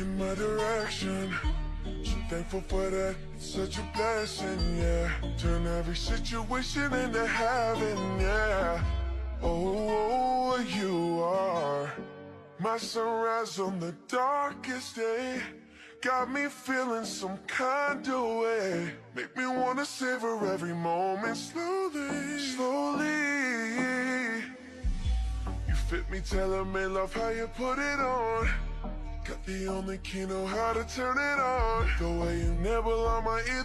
in my direction. So thankful for that, it's such a blessing, yeah. Turn every situation into heaven, yeah. Oh, you are my sunrise on the darkest day. Got me feeling some kind of way. Make me wanna savor every moment slowly, slowly. You fit me, tailor-made, love how you put it on. Got the only key, know how to turn it on. The way you nibble on my ear.